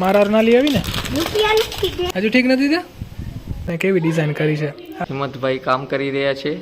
મારા ના લઈ આવી ને હજુ ઠીક નથી થયા કેવી ડિઝાઇન કરી છે હિંમતભાઈ કામ કરી રહ્યા છે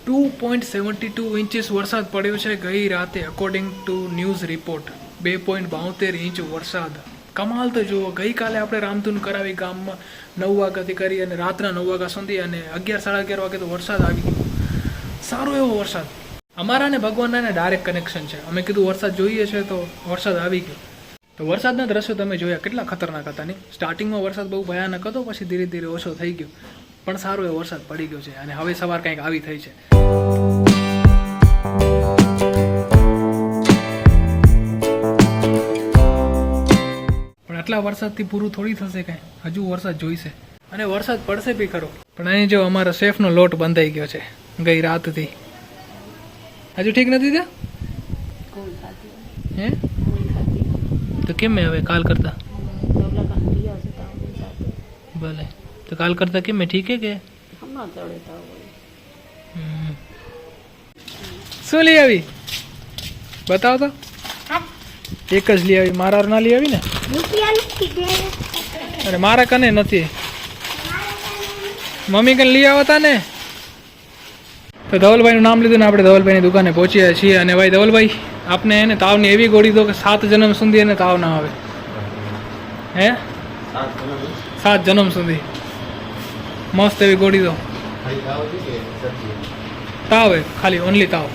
2.72 ઇંચીસ વરસાદ પડ્યો છે ગઈ રાતે according to news report 2.72 inch વરસાદ કમાલ તો જુઓ ગઈકાલે આપણે રામધૂન કરાવી ગામમાં 9 વાગ્યાથી કરી અને રાતના 9 વાગ્યા સુધી અને 11-11:30 વાગે તો વરસાદ આવી ગયો સારો એવો વરસાદ અમારા ને ભગવાનના ડાયરેક્ટ કનેક્શન છે અમે કીધું વરસાદ જોઈએ છે તો વરસાદ આવી ગયો તો વરસાદના દ્રશ્યો તમે જોયા કેટલા ખતરનાક હતા નહીં સ્ટાર્ટિંગમાં વરસાદ બહુ ભયાનક હતો પછી ધીરે ધીરે ઓછો થઈ ગયો પણ સારો એવો વરસાદ પડી ગયો છે અને હવે સવાર કંઈક આવી થઈ છે પણ આટલા વરસાદથી પૂરું થોડી થશે કાંઈ હજુ વરસાદ જોઈશે અને વરસાદ પડશે બી ખરો પણ અહીં જો અમારો શેફનો લોટ બંધાઈ ગયો છે ગઈ રાતથી હજુ ઠીક નથી થયા હે તો કેમ હવે કાલ કરતા ભલે तो काल करता कि मैं ठीक है के શું લઈ આવી બતાવો તો એક જ લઈ આવી મારા ના લઈ આવી ને અરે મારા કને નથી મમ્મી કને લઈ આવતા ને તો ધવલભાઈ નું નામ લીધું ને આપણે ધવલભાઈ ની દુકાને પહોંચ્યા છીએ અને ભાઈ ધવલભાઈ આપને એને તાવની એવી ગોળી દો કે 7 જન્મ સુધી એને તાવ ના આવે હે 7 જન્મ સુધી મસ્ત એવી ગોળી દો તાવ હે ખાલી ઓનલી તાવ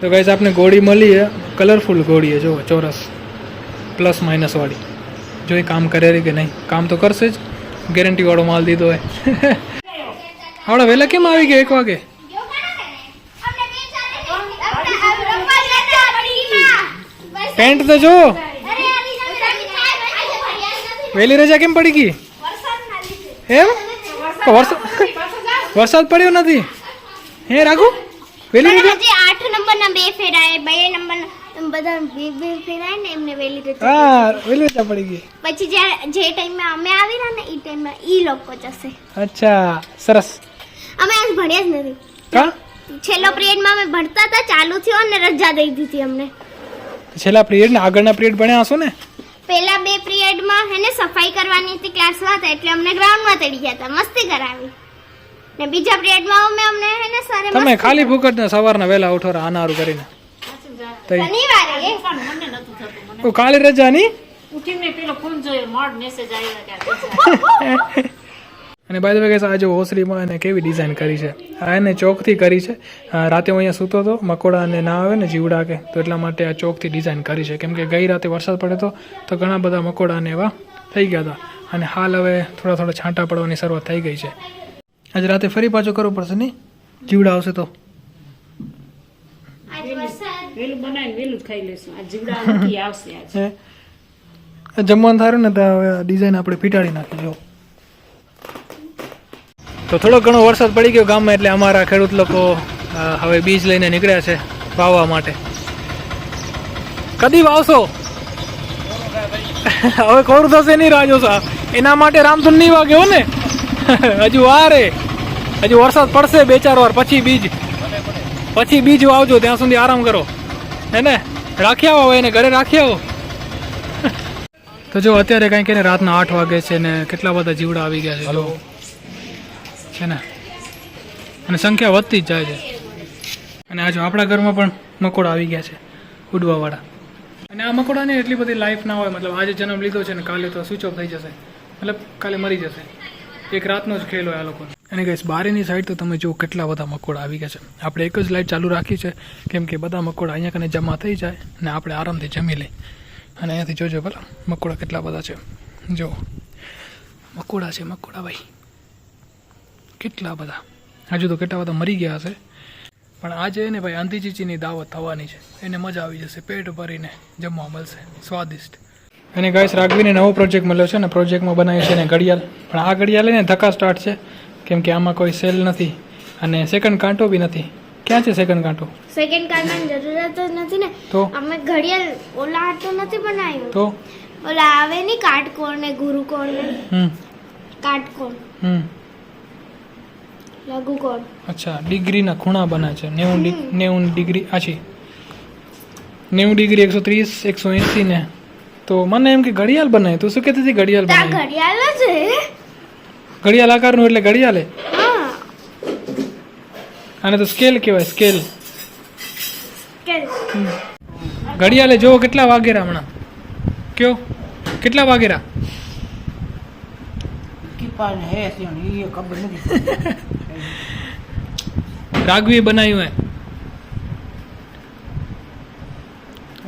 તો ગાઈસ આપને ગોળી મળી है कलरफुल ગોળી है जो ચોરસ પ્લસ માઇનસ વાળી જો એ કામ કરે રે કે નહીં કામ તો કરશે જ ગેરંટી વાળો માલ દીધો હે આવડા વેલા કેમ આવી ગયા 1 વાગે પેન્ટ તો જો વેલી રજા કેમ પડી ગઈ એમ વરસાદ પડ્યો નથી હે રાખો વેલી રજા 8 નંબરના બે ફેરાય 2 નંબર બધા બે ફેરાય ને એમને વેલી રજા હા વેલી રજા પડી ગઈ પછી જે ટાઈમમાં અમે આવી રહ્યા ને ઈ ટાઈમમાં ઈ લોકો જશે અચ્છા સરસ અમે આજ ભણ્યા જ નથી કા છેલ્લો પિરિયડમાં અમે ભણતા હતા ચાલુ થયો અને રજા દઈ દીધી અમને છેલ્લા પિરિયડ ને આગળના પિરિયડ ભણ્યા હશો ને પહેલા 2 પિરિયડમાં હેને સફાઈ કરવાની હતી ક્લાસમાં એટલે અમને ગ્રાઉન્ડમાં તેડી ગયા હતા મસ્તી કરાવી ને બીજા પિરિયડમાં અમને હેને સરે તમે ખાલી ફૂકટ ને સવારના વેલા ઉઠો આનારું કરીને શનિવારે ઓ કાલે રજા ની ઉઠીને પેલો ફોન જોયો મોડ મેસેજ આવ્યો અને બાય ધ વે ગાઈસ આ જો ઓસરીમાં એને કેવી ડિઝાઇન કરી છે આ એને ચોકથી કરી છે રાતે હું અહીંયા સૂતો હતો મકોડા અને ના આવે ને જીવડા કે તો એટલા માટે આ ચોકથી ડિઝાઇન કરી છે કેમ કે ગઈ રાતે વરસાદ પડ્યો તો ઘણા બધા મકોડા ને એવા થઈ ગયા હતા અને હાલ હવે થોડા થોડા છાંટા પડવાની શરૂઆત થઈ ગઈ છે આજે રાતે ફરી પાછો કરવો પડશે નહીં જીવડા આવશે તો વેલું બનાવીને વેલું ખાઈ લેશું આ જીવડા નથી આવશે આજ જમવાનું થારું ને તો ડિઝાઇન આપણે ફીટાડી નાખી જો તો થોડો ઘણો વરસાદ પડી ગયો ગામમાં એટલે અમારા ખેડૂત લોકો હવે બીજ લઈને નીકળ્યા છે વાવવા માટે કદી વાવશો હવે કોરું થશે નહીં રાજો સાહેબ એના માટે રામધૂન નહીં વાગ્યો ને હજુ વાર હજુ વરસાદ પડશે 2-4 વાર પછી બીજ વાવજો ત્યાં સુધી આરામ કરો હે ને રાખી આવો એને ઘરે રાખી આવો તો જો અત્યારે કંઈક એને રાતના 8 વાગે છે ને કેટલા બધા જીવડા આવી ગયા છે જો છે ને અને સંખ્યા વધતી જ જાય છે અને આજે આપણા ઘરમાં પણ મકોડા આવી ગયા છે ઉડવાવાળા અને આ મકોડાને એટલી બધી લાઈફ ના હોય મતલબ આજે જન્મ લીધો છે ને કાલે તો સ્વિચ ઓફ થઈ જશે મતલબ કાલે મરી જશે એક રાતનો જ ખેલ હોય આ લોકોને અને ગાઈસ બારીની સાઈડ તો તમે જો કેટલા બધા મકોડા આવી ગયા છે આપણે એક જ લાઈટ ચાલુ રાખી છે કેમ કે બધા મકોડા અહીંયા કને જમા થઈ જાય ને આપણે આરામથી જમી લઈ અને અહીંયાથી જોજો ભલા મકોડા કેટલા બધા છે જો મકોડા છે મકોડા ભાઈ કેટલા બધા હજુ તો કેટલા બધા મરી ગયા હશે પણ આજે એને ભાઈ આંતીચીચીની દાવત થવાની છે એને મજા આવી જશે પેટ ભરીને જમવા મળશે સ્વાદિષ્ટ અને ગાઈસ રાઘવીને નવો પ્રોજેક્ટ મળ્યો છે ને પ્રોજેક્ટમાં બનાવ્યું છે ને ઘડિયાળ પણ આ ઘડિયાળ એને ધક્કા સ્ટાર્ટ છે કેમ કે આમાં કોઈ સેલ નથી અને સેકન્ડ કાંટો બી નથી ક્યાં છે સેકન્ડ કાંટો સેકન્ડ કાંટાની જરૂરત જ નથી ને તો અમે ઘડિયાળ ઓલા હાટો નથી બનાવ્યો તો ઓલા આવે ની કાટકોણ ને ગુરુકોણ ને હમ કાટકોણ હમ લઘુકોણ. અચ્છા ડિગ્રીના ખૂણા બને છે 90 ડિગ્રી આછી 90 ડિગ્રી 130 180 ને તો મને એમ કે ઘડિયાળ બનાય તું શું કહેતી હતી ઘડિયાળ તા બનાય ઘડિયાળ જ હે. ઘડિયાળ આકારનું એટલે ઘડિયાળ હે હા આને તો સ્કેલ કહેવાય સ્કેલ કે ઘડિયાળે જો કેટલા વાગેરા હમણાં કયો કેટલા વાગેરા રાઘવી બનાવ્યું હે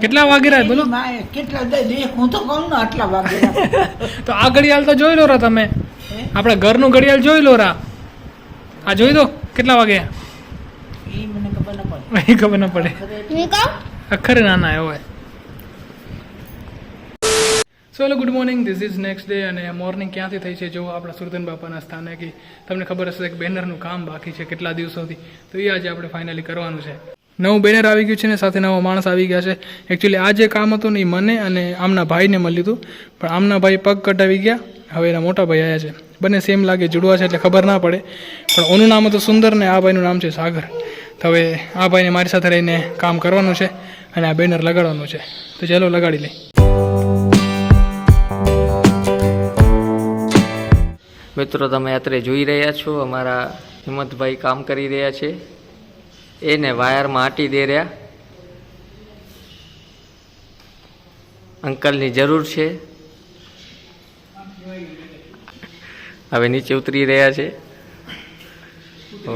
કેટલા વાગેરા બોલો કેટલા દેખ હું તો કહું ને આટલા વાગે તો આ ઘડિયાળ તો જોઈ લો રા તમે આપણે ઘરનું ઘડિયાળ જોઈ લો રા આ જોઈ દો કેટલા વાગે એ મને ખબર ન પડે એ ખબર ન પડે હું કહું અખર નાના હોય so hello good morning this is next day અને મોર્નિંગ ક્યાંથી થઈ છે જો આપણા સુરતન બાપાના સ્થાને કે તમને ખબર હશે કે બેનરનું કામ બાકી છે કેટલા દિવસોથી તો એ આજે આપણે ફાઇનલી કરવાનું છે નવું બેનર આવી ગયું છે ને સાથે નવો માણસ આવી ગયા છે એકચ્યુઅલી આ જે કામ હતું ને એ મને અને આમના ભાઈને મળ્યું હતું પણ આમના ભાઈ પગ કટાવી ગયા હવે એના મોટા ભાઈ આવ્યા છે બંને સેમ લાગે જુડવા છે એટલે ખબર ના પડે પણ ઓનું નામ હતું સુંદર ને આ ભાઈનું નામ છે સાગર તો હવે આ ભાઈને મારી સાથે રહીને કામ કરવાનું છે અને આ બેનર લગાડવાનું છે તો ચાલો લગાડી લઈ મિત્રો તમે અત્યારે જોઈ રહ્યા છો અમારા હિંમતભાઈ કામ કરી રહ્યા છે એને વાયરમાં આંટી દે રહ્યા અંકલની જરૂર છે હવે નીચે ઉતરી રહ્યા છે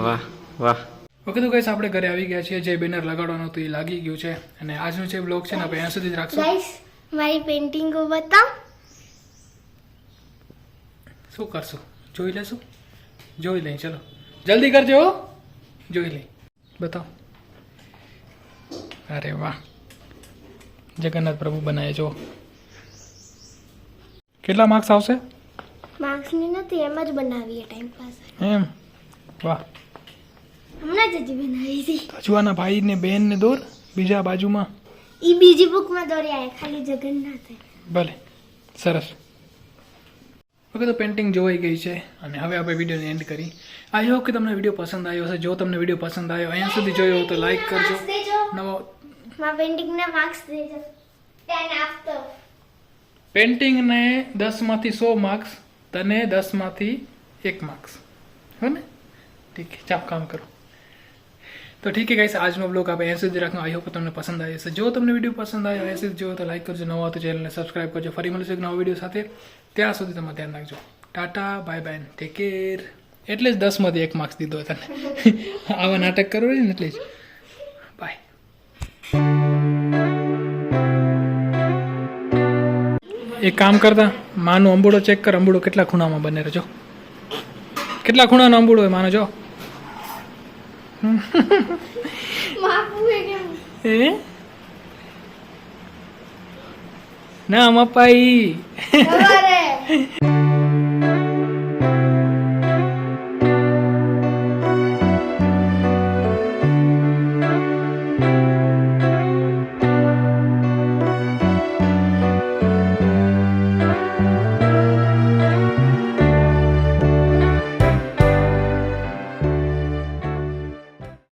વાહ વાહ ઓકે તો ગાઈસ આપણે ઘરે આવી ગયા છીએ જે બેનર લગાડવાનું હતું એ લાગી ગયું છે અને આજનો જે બ્લોગ છે ને આપણે અહીંયા સુધી જ રાખશું ગાઈસ મારી પેઇન્ટિંગો બતાવ. શું કરશું જોઈ લેશું જોઈ લઈ ચલો જલ્દી કરજો હો. જોઈ લઈ બતાવો અરે વાહ જગન્નાથ પ્રભુ બનાવે જો કેટલા માર્ક્સ આવશે માર્ક્સની નથી એમ જ બનાવીએ ટાઈમ પાસ. એમ વાહ હમણાં જ હજી બનાવી હતી. હજુઆના ભાઈ ને બેન ને દોર બીજા બાજુમાં ઈ બીજી બુકમાં દોર્યા ખાલી જગન્નાથ હે. ભલે સરસ ઓકે તો પેઇન્ટિંગ જોવાઈ ગઈ છે અને હવે આપણે વિડીયોને એન્ડ કરી આઈ હોપ કે તમને વિડીયો પસંદ આવ્યો હશે જો તમને વિડીયો પસંદ આવ્યો અહીંયા સુધી જોયો હોય તો લાઈક કરજો માર્ક્સ દેજો. નવો મારા પેઇન્ટિંગના માર્ક્સ દેજો. 10 આપતો. પેઇન્ટિંગને 10 માંથી 100 માર્ક્સ તને 10 માંથી 1 માર્ક્સ હો ને ઠીક છે ચાપ કામ કરો તો ઠીક છે ગાઈસ આજનો બ્લોગ આપણે અહીંયા સુધી રાખો આઈ હોપ તમને પસંદ આવ્યો હશે જો તમને વિડીયો પસંદ આવ્યો અહીંયા સુધી જોયો તો લાઈક કરજો નવા તો ચેનલને સબસ્ક્રાઈબ કરજો ફરી મળીશું એક નવા વિડીયો સાથે ત્યાં સુધી તમે ધ્યાન રાખજો Tata bye bye take care એટલે જ 10 માંથી 1 માર્ક્સ દીધો તને આવા નાટક કરો ને એટલે જ બાય એક કામ કરતા માનો અંબુડો ચેક કર અંબુડો કેટલા ખૂણામાં બને રહેજો કેટલા ખૂણાનો અંબુડો હોય માનો જો માપું હે કેમ? એ ના મપાઈ સવારે